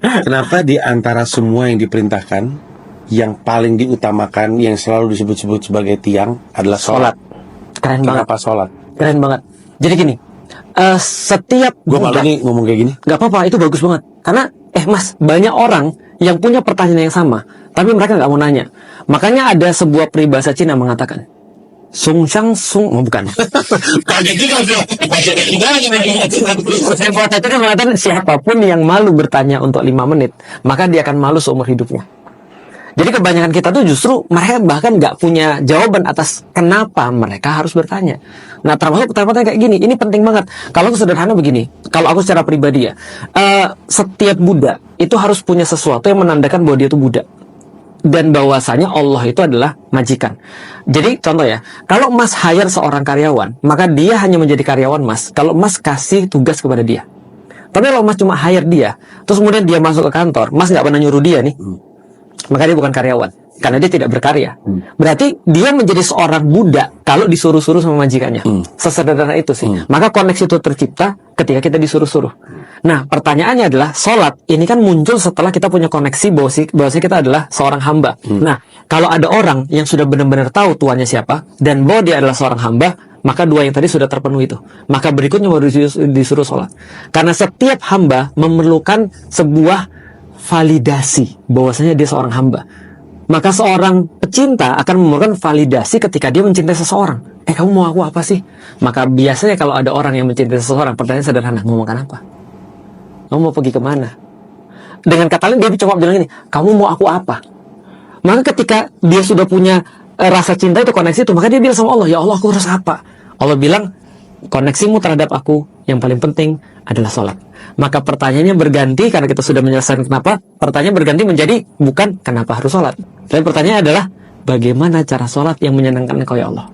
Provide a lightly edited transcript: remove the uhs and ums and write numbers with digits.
Kenapa di antara semua yang diperintahkan, yang paling diutamakan, yang selalu disebut-sebut sebagai tiang adalah sholat? Keren banget. Kenapa sholat? Keren banget. Jadi gini, setiap Gue malu nih ngomong kayak gini. Gak apa-apa, itu bagus banget. Karena, mas, banyak orang yang punya pertanyaan yang sama, tapi mereka nggak mau nanya. Makanya ada sebuah peribahasa Cina mengatakan, Sung Shang Sung, bukan. Peribahasa Cina mengatakan, siapapun yang malu bertanya untuk 5 menit, maka dia akan malu seumur hidupnya. Jadi kebanyakan kita tuh justru mereka bahkan nggak punya jawaban atas kenapa mereka harus bertanya. Nah, termasuk pertanyaan kayak gini, ini penting banget. Kalau aku sederhana begini, kalau aku secara pribadi ya, setiap budak itu harus punya sesuatu yang menandakan bahwa dia itu budak. Dan bahwasanya Allah itu adalah majikan. Jadi contoh ya, kalau Mas hire seorang karyawan, maka dia hanya menjadi karyawan Mas kalau Mas kasih tugas kepada dia. Tapi kalau Mas cuma hire dia, terus kemudian dia masuk ke kantor, Mas nggak pernah nyuruh dia nih, maka dia bukan karyawan, karena dia tidak berkarya. Berarti dia menjadi seorang budak kalau disuruh-suruh sama majikannya. Sesederhana itu sih. Maka koneksi itu tercipta ketika kita disuruh-suruh. Nah, pertanyaannya adalah, sholat ini kan muncul setelah kita punya koneksi bahwa kita adalah seorang hamba. Nah, kalau ada orang yang sudah benar-benar tahu tuannya siapa, dan bahwa dia adalah seorang hamba, maka dua yang tadi sudah terpenuhi itu. Maka berikutnya baru disuruh sholat. Karena setiap hamba memerlukan sebuah validasi bahwasanya dia seorang hamba. Maka seorang pecinta akan memerlukan validasi ketika dia mencintai seseorang. Kamu mau aku apa sih? Maka biasanya kalau ada orang yang mencintai seseorang, pertanyaan sederhana, mau makan apa? Kamu mau pergi kemana? Dengan kata lain dia coba bilang ini, kamu mau aku apa? Maka ketika dia sudah punya rasa cinta itu, koneksi itu, maka dia bilang sama Allah, ya Allah, aku harus apa? Allah bilang, koneksimu terhadap aku yang paling penting adalah sholat. Maka pertanyaannya berganti, karena kita sudah menyelesaikan kenapa, pertanyaan berganti menjadi bukan kenapa harus sholat, dan pertanyaan adalah bagaimana cara sholat yang menyenangkan Engkau ya Allah.